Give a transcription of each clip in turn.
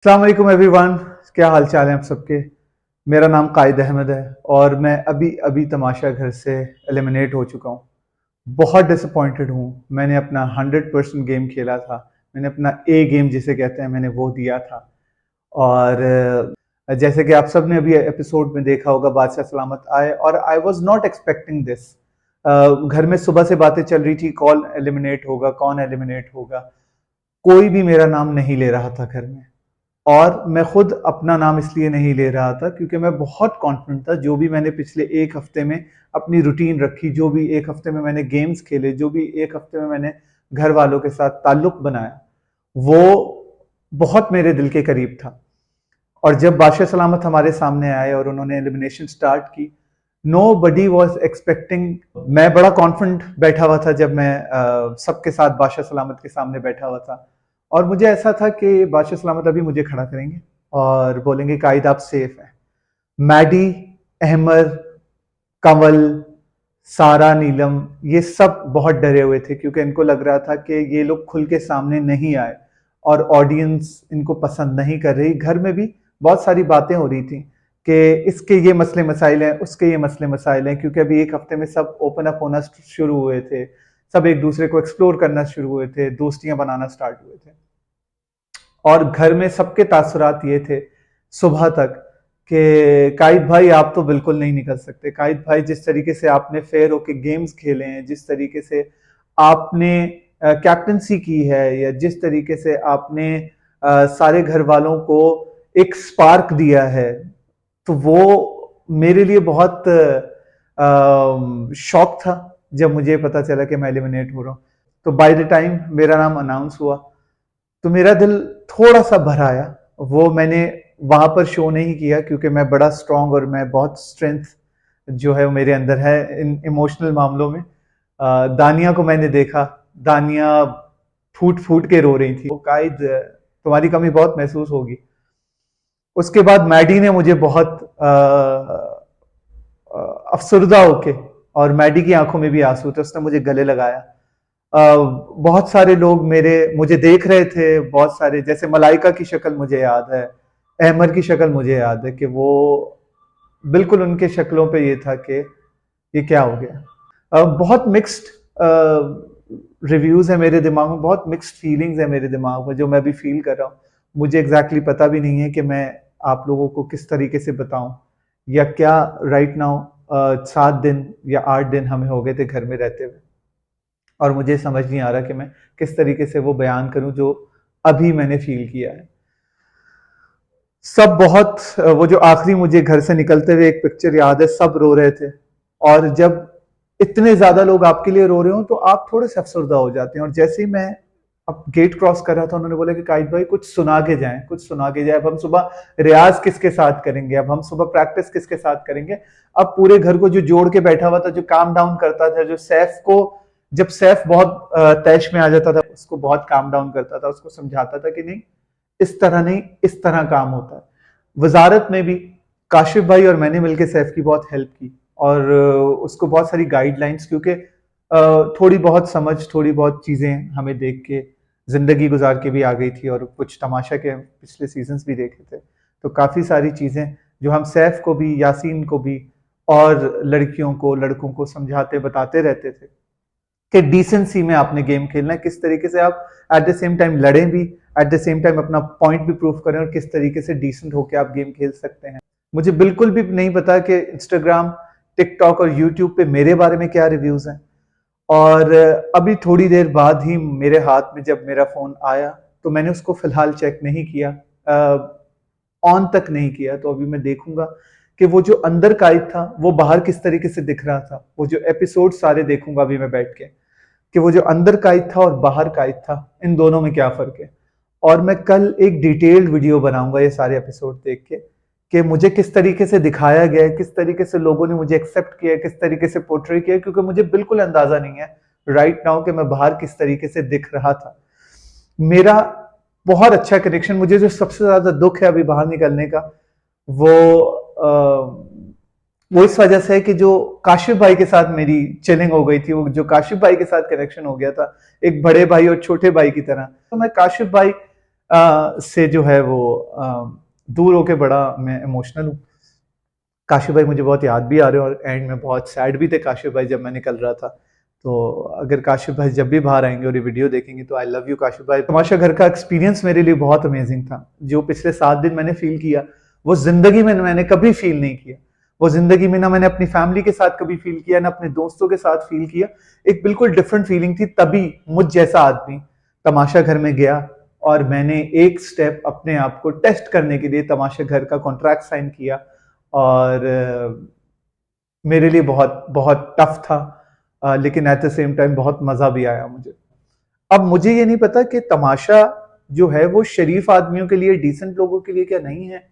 अस्सलाम वालेकुम एवरीवन। क्या हाल चाल है आप सबके। मेरा नाम कायद अहमद है और मैं अभी अभी तमाशा घर से एलिमिनेट हो चुका हूँ। बहुत डिसअपॉइंटेड हूँ। मैंने अपना 100% गेम खेला था। मैंने अपना ए गेम जिसे कहते हैं मैंने वो दिया था। और जैसे कि आप सब ने अभी एपिसोड में देखा होगा, बादशाह सलामत आए और I was not expecting this. घर में सुबह से बातें चल रही थी, कौन एलिमिनेट होगा कौन एलिमिनेट होगा। कोई भी मेरा नाम नहीं ले रहा था घर में। और मैं खुद अपना नाम इसलिए नहीं ले रहा था क्योंकि मैं बहुत कॉन्फिडेंट था। जो भी मैंने पिछले एक हफ्ते में अपनी रूटीन रखी, जो भी एक हफ्ते में मैंने गेम्स खेले, जो भी एक हफ्ते में मैंने घर वालों के साथ ताल्लुक बनाया, वो बहुत मेरे दिल के करीब था। और जब बादशाह सलामत हमारे सामने आए और उन्होंने एलिमिनेशन स्टार्ट की, नो बडी वॉज एक्सपेक्टिंग। मैं बड़ा कॉन्फिडेंट बैठा हुआ था जब मैं सबके साथ बादशाह सलामत के सामने बैठा हुआ था। और मुझे ऐसा था कि बादशाह सलामत अभी मुझे खड़ा करेंगे और बोलेंगे कायद आप सेफ हैं। मैडी, अहमर, कंवल, सारा, नीलम, ये सब बहुत डरे हुए थे क्योंकि इनको लग रहा था कि ये लोग खुल के सामने नहीं आए और ऑडियंस इनको पसंद नहीं कर रही। घर में भी बहुत सारी बातें हो रही थी कि इसके ये मसले मसाइल हैं, उसके ये मसले मसाइल हैं, क्योंकि अभी एक हफ्ते में सब ओपन अप होना शुरू हुए थे, सब एक दूसरे को एक्सप्लोर करना शुरू हुए थे, दोस्तियां बनाना स्टार्ट हुए थे। और घर में सबके तासुरात ये थे सुबह तक कि कायद भाई आप तो बिल्कुल नहीं निकल सकते। कायद भाई जिस तरीके से आपने फेयर होके गेम्स खेले हैं, जिस तरीके से आपने कैप्टनसी की है, या जिस तरीके से आपने सारे घर वालों को एक स्पार्क दिया है, तो वो मेरे लिए बहुत शॉक था जब मुझे पता चला कि मैं एलिमिनेट हो रहा हूँ। तो बाय द टाइम मेरा नाम अनाउंस हुआ तो मेरा दिल थोड़ा सा भर आया। वो मैंने वहां पर शो नहीं किया क्योंकि मैं बड़ा स्ट्रांग और मैं बहुत स्ट्रेंथ जो है वो मेरे अंदर है इन इमोशनल मामलों में। दानिया को मैंने देखा, दानिया फूट फूट के रो रही थी। वो कायद तुम्हारी कमी बहुत महसूस होगी। उसके बाद मैडी ने मुझे बहुत अफसरदा होके, और मैडी की आंखों में भी आंसू थे, उसने मुझे गले लगाया। बहुत सारे लोग मुझे देख रहे थे, बहुत सारे, जैसे मलाइका की शक्ल मुझे याद है, अहमर की शक्ल मुझे याद है कि वो बिल्कुल उनके शक्लों पे ये था कि ये क्या हो गया। बहुत मिक्स्ड रिव्यूज है मेरे दिमाग में, बहुत मिक्स्ड फीलिंग्स है मेरे दिमाग में जो मैं भी फील कर रहा हूँ। मुझे एग्जैक्टली पता भी नहीं है कि मैं आप लोगों को किस तरीके से बताऊं या क्या। राइट नाउ 7 दिन या 8 दिन हमें हो गए थे घर में रहते हुए, और मुझे समझ नहीं आ रहा कि मैं किस तरीके से वो बयान करूं जो अभी मैंने फील किया है। सब बहुत, वो जो आखिरी मुझे घर से निकलते हुए एक पिक्चर याद है, सब रो रहे थे। और जब इतने ज्यादा लोग आपके लिए रो रहे हो तो आप थोड़े से अफसरदा हो जाते हैं। और जैसे ही मैं अब गेट क्रॉस कर रहा था, उन्होंने बोला कि कायद भाई कुछ सुना के जाएं, कुछ सुना के जाए। अब हम सुबह रियाज किसके साथ करेंगे, अब हम सुबह प्रैक्टिस किसके साथ करेंगे। अब पूरे घर को जो जोड़ के बैठा हुआ था, जो काम डाउन करता था, जो सैफ को, जब सैफ बहुत तैश में आ जाता था, उसको बहुत काम डाउन करता था, उसको समझाता था कि नहीं इस तरह नहीं, इस तरह काम होता है। वजारत में भी काशिफ भाई और मैंने मिलकर सैफ की बहुत हेल्प की और उसको बहुत सारी गाइडलाइंस, क्योंकि थोड़ी बहुत समझ, थोड़ी बहुत चीजें हमें देख के जिंदगी गुजार के भी आ गई थी, और कुछ तमाशा के पिछले सीजन्स भी देखे थे। तो काफी सारी चीजें जो हम सैफ को भी, यासीन को भी और लड़कियों को, लड़कों को समझाते बताते रहते थे कि डिसेंसी में आपने गेम खेलना है, किस तरीके से आप एट द सेम टाइम लड़ें भी, एट द सेम टाइम अपना पॉइंट भी प्रूव करें, और किस तरीके से डिसेंट होकर आप गेम खेल सकते हैं। मुझे बिल्कुल भी नहीं पता कि इंस्टाग्राम, टिकटॉक और यूट्यूब पे मेरे बारे में क्या रिव्यूज हैं। और अभी थोड़ी देर बाद ही मेरे हाथ में जब मेरा फोन आया तो मैंने उसको फिलहाल चेक नहीं किया, ऑन तक नहीं किया। तो अभी मैं देखूंगा कि वो जो अंदर कायद था वो बाहर किस तरीके से दिख रहा था। वो जो एपिसोड सारे देखूंगा अभी मैं बैठ के कि वो जो अंदर कायद था और बाहर कायद था, इन दोनों में क्या फर्क है। और मैं कल एक डिटेल्ड वीडियो बनाऊंगा ये सारे एपिसोड देख के कि मुझे किस तरीके से दिखाया गया है, किस तरीके से लोगों ने मुझे एक्सेप्ट किया है, किस तरीके से पोर्ट्रे किया है, क्योंकि मुझे बिल्कुल अंदाजा नहीं है राइट नाउ कि मैं बाहर किस तरीके से दिख रहा था। मेरा बहुत अच्छा कनेक्शन, मुझे जो सबसे ज्यादा दुख है अभी बाहर निकलने का, वो इस वजह से है कि जो काशिफ भाई के साथ मेरी चिलिंग हो गई थी, वो जो काशिफ भाई के साथ कनेक्शन हो गया था एक बड़े भाई और छोटे भाई की तरह। तो मैं काशिफ भाई से जो है वो दूर होके बड़ा मैं इमोशनल हूँ। काशिफ भाई मुझे बहुत याद भी आ रहे हैं और एंड में बहुत सैड भी थे काशिफ भाई जब मैं निकल रहा था। तो अगर काशिफ भाई जब भी बाहर आएंगे और ये वीडियो देखेंगे तो आई लव यू काशिफ भाई। तमाशा घर का एक्सपीरियंस मेरे लिए बहुत अमेजिंग था। जो पिछले 7 दिन मैंने फील किया वो जिंदगी में मैंने कभी फील नहीं किया। वो जिंदगी में ना मैंने अपनी फैमिली के साथ कभी फील किया ना अपने दोस्तों के साथ फील किया। एक बिल्कुल डिफरेंट फीलिंग थी। तभी मुझ जैसा आदमी तमाशा घर में गया और मैंने एक स्टेप अपने आप को टेस्ट करने के लिए तमाशा घर का कॉन्ट्रैक्ट साइन किया और मेरे लिए बहुत बहुत टफ था, लेकिन एट द सेम टाइम बहुत मजा भी आया मुझे। अब मुझे ये नहीं पता कि तमाशा जो है वो शरीफ आदमियों के लिए, डिसेंट लोगों के लिए क्या नहीं है,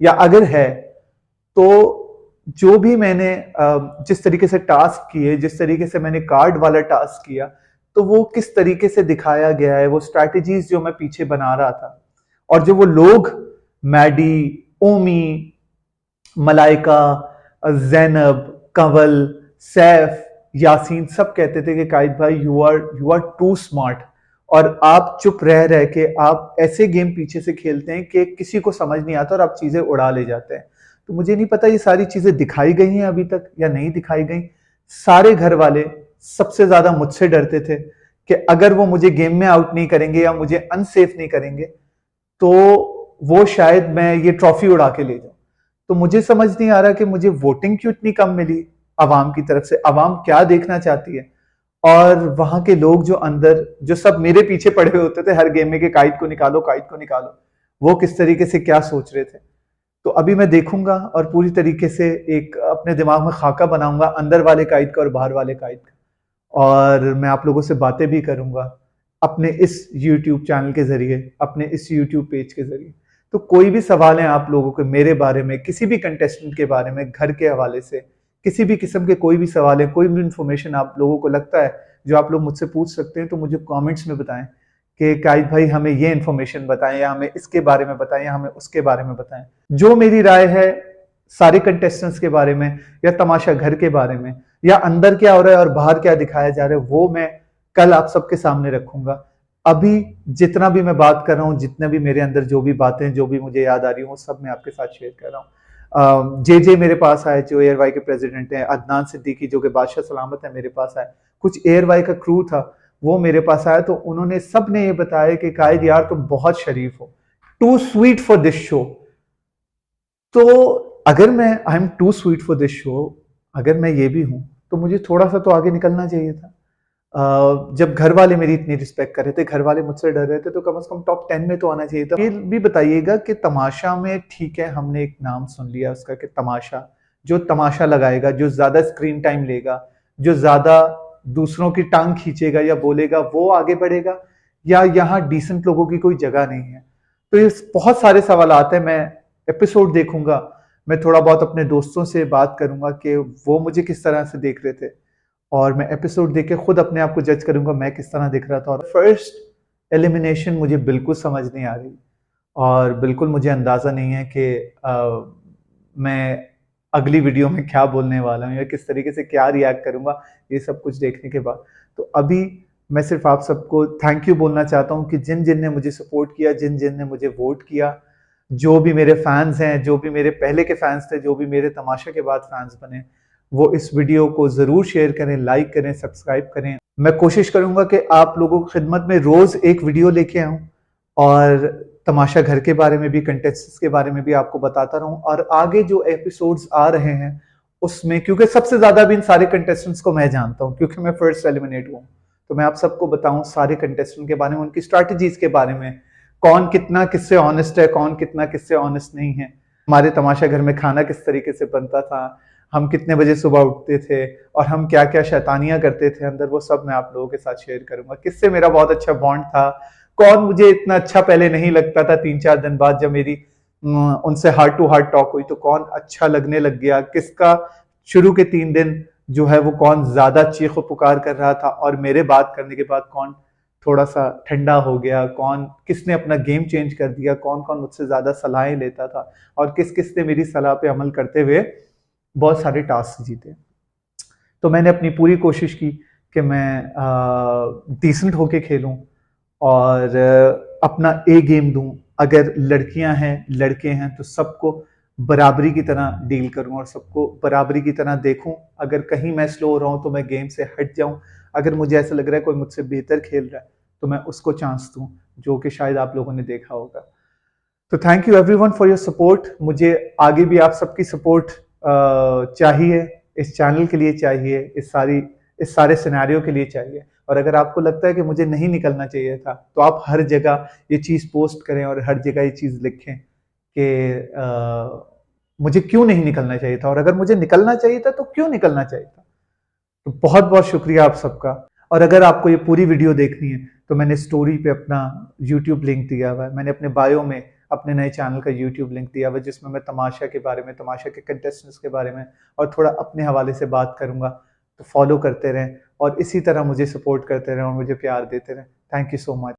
या अगर है तो जो भी मैंने जिस तरीके से टास्क किए, जिस तरीके से मैंने कार्ड वाला टास्क किया, तो वो किस तरीके से दिखाया गया है, वो स्ट्रैटेजीज जो मैं पीछे बना रहा था और जो वो लोग मैडी, ओमी, मलाइका, जैनब, कंवल, सैफ, यासीन सब कहते थे कि कायद भाई यू आर टू स्मार्ट और आप चुप रह के आप ऐसे गेम पीछे से खेलते हैं कि किसी को समझ नहीं आता और आप चीजें उड़ा ले जाते हैं। तो मुझे नहीं पता ये सारी चीजें दिखाई गई हैं अभी तक या नहीं दिखाई गई। सारे घर वाले सबसे ज्यादा मुझसे डरते थे कि अगर वो मुझे गेम में आउट नहीं करेंगे या मुझे अनसेफ नहीं करेंगे तो वो शायद मैं ये ट्रॉफी उड़ा के ले जाऊं। तो मुझे समझ नहीं आ रहा कि मुझे वोटिंग क्यों इतनी कम मिली अवाम की तरफ से, अवाम क्या देखना चाहती है, और वहां के लोग जो अंदर जो सब मेरे पीछे पड़े हुए होते थे हर गेम में कि काइट को निकालो, काइट को निकालो, वो किस तरीके से क्या सोच रहे थे। तो अभी मैं देखूंगा और पूरी तरीके से एक अपने दिमाग में खाका बनाऊंगा अंदर वाले काइट का और बाहर वाले काइट का, और मैं आप लोगों से बातें भी करूंगा अपने इस YouTube चैनल के जरिए, अपने इस YouTube पेज के जरिए। तो कोई भी सवाल है आप लोगों के मेरे बारे में, किसी भी कंटेस्टेंट के बारे में, घर के हवाले से, किसी भी किस्म के कोई भी सवाल है, कोई भी इंफॉर्मेशन आप लोगों को लगता है जो आप लोग मुझसे पूछ सकते हैं, तो मुझे कमेंट्स में बताएं कि कायद भाई हमें ये इन्फॉर्मेशन बताएं या हमें इसके बारे में बताएं या हमें उसके बारे में बताएं। जो मेरी राय है सारे कंटेस्टेंट्स के बारे में या तमाशा घर के बारे में या अंदर क्या हो रहा है और बाहर क्या दिखाया जा रहा है, वो मैं कल आप सबके सामने रखूंगा। अभी जितना भी मैं बात कर रहा हूँ, जितने भी मेरे अंदर जो भी बातें जो भी मुझे याद आ रही हूँ, सब मैं आपके साथ शेयर कर रहा हूँ। जे मेरे पास आए जो एयर वाई के प्रेसिडेंट हैं, अदनान सिद्दीकी जो कि बादशाह सलामत है मेरे पास आए, कुछ एयर वाई का क्रू था वो मेरे पास आया, तो उन्होंने सब ने ये बताया कि कायद यार तुम बहुत शरीफ हो, too sweet for this show. तो अगर मैं I am too sweet for this show, अगर मैं ये भी हूं तो मुझे थोड़ा सा तो आगे निकलना चाहिए था। जब घर वाले मेरी इतनी रिस्पेक्ट कर रहे थे, घर वाले मुझसे डर रहे थे, तो कम से कम टॉप 10 में तो आना चाहिए था। ये भी बताइएगा कि तमाशा में ठीक है हमने एक नाम सुन लिया उसका कि तमाशा, जो तमाशा लगाएगा, जो ज्यादा स्क्रीन टाइम लेगा, जो ज्यादा दूसरों की टांग खींचेगा या बोलेगा वो आगे बढ़ेगा, या यहाँ डिसेंट लोगों की कोई जगह नहीं है। तो ये बहुत सारे सवाल आते हैं। मैं एपिसोड देखूंगा, मैं थोड़ा बहुत अपने दोस्तों से बात करूंगा कि वो मुझे किस तरह से देख रहे थे, और मैं एपिसोड देख के खुद अपने आप को जज करूंगा मैं किस तरह दिख रहा था। और फर्स्ट एलिमिनेशन मुझे बिल्कुल समझ नहीं आ रही और बिल्कुल मुझे अंदाजा नहीं है कि मैं अगली वीडियो में क्या बोलने वाला हूँ या किस तरीके से क्या रिएक्ट करूंगा, ये सब कुछ देखने के बाद। तो अभी मैं सिर्फ आप सबको थैंक यू बोलना चाहता हूँ कि जिन जिन ने मुझे सपोर्ट किया, जिन जिन ने मुझे वोट किया, जो भी मेरे फैंस हैं, जो भी मेरे पहले के फैंस थे, जो भी मेरे तमाशा के बाद फैंस बने, वो इस वीडियो को जरूर शेयर करें, लाइक करें, सब्सक्राइब करें। मैं कोशिश करूंगा कि आप लोगों की खिदमत में रोज एक वीडियो लेके आऊं और तमाशा घर के बारे में भी, कंटेस्टेंट्स के बारे में भी आपको बताता रहूं। और आगे जो एपिसोड्स आ रहे हैं उसमें, क्योंकि सबसे ज्यादा भी इन सारे कंटेस्टेंट्स को मैं जानता हूं क्योंकि मैं फर्स्ट एलिमिनेट हुआ, तो मैं आप सबको बताऊं सारे कंटेस्टेंट के बारे में, उनकी स्ट्रैटेजीज के बारे में, कौन कितना किससे ऑनेस्ट है, कौन कितना किससे ऑनेस्ट नहीं है, हमारे तमाशा घर में खाना किस तरीके से बनता था, हम कितने बजे सुबह उठते थे और हम क्या क्या शैतानियां करते थे अंदर, वो सब मैं आप लोगों के साथ शेयर करूंगा। किससे मेरा बहुत अच्छा बॉन्ड था, कौन मुझे इतना अच्छा पहले नहीं लगता था, 3-4 दिन बाद जब मेरी उनसे हार्ट टू हार्ट टॉक हुई तो कौन अच्छा लगने लग गया, किसका शुरू के 3 दिन जो है वो कौन ज्यादा चीख पुकार कर रहा था और मेरे बात करने के बाद कौन थोड़ा सा ठंडा हो गया, कौन किसने अपना गेम चेंज कर दिया, कौन कौन मुझसे ज्यादा सलाहें लेता था और किस किस ने मेरी सलाह पे अमल करते हुए बहुत सारे टास्क जीते। तो मैंने अपनी पूरी कोशिश की कि मैं डिसेंट होके खेलूं और अपना ए गेम दूं, अगर लड़कियां हैं लड़के हैं तो सबको बराबरी की तरह डील करूं और सबको बराबरी की तरह देखूं। अगर कहीं मैं स्लो हो रहा हूं तो मैं गेम से हट जाऊं, अगर मुझे ऐसा लग रहा है कोई मुझसे बेहतर खेल रहा है तो मैं उसको चांस दूं, जो कि शायद आप लोगों ने देखा होगा। तो thank you everyone for your support. मुझे आगे भी आप सबकी सपोर्ट चाहिए, इस चैनल के लिए चाहिए, इस सारे सिनेरियो के लिए चाहिए। और अगर आपको लगता है कि मुझे नहीं निकलना चाहिए था तो आप हर जगह ये चीज़ पोस्ट करें और हर जगह ये चीज़ लिखें कि मुझे क्यों नहीं निकलना चाहिए था, और अगर मुझे निकलना चाहिए था तो क्यों निकलना चाहिए था। तो बहुत बहुत शुक्रिया आप सबका। और अगर आपको ये पूरी वीडियो देखनी है तो मैंने स्टोरी पे अपना यूट्यूब लिंक दिया हुआ है, मैंने अपने बायो में अपने नए चैनल का यूट्यूब लिंक दिया हुआ है, जिसमें मैं तमाशा के बारे में, तमाशा के कंटेस्टेंट्स के बारे में और थोड़ा अपने हवाले से बात करूंगा। तो फॉलो करते रहें और इसी तरह मुझे सपोर्ट करते रहें और मुझे प्यार देते रहें। Thank you so much.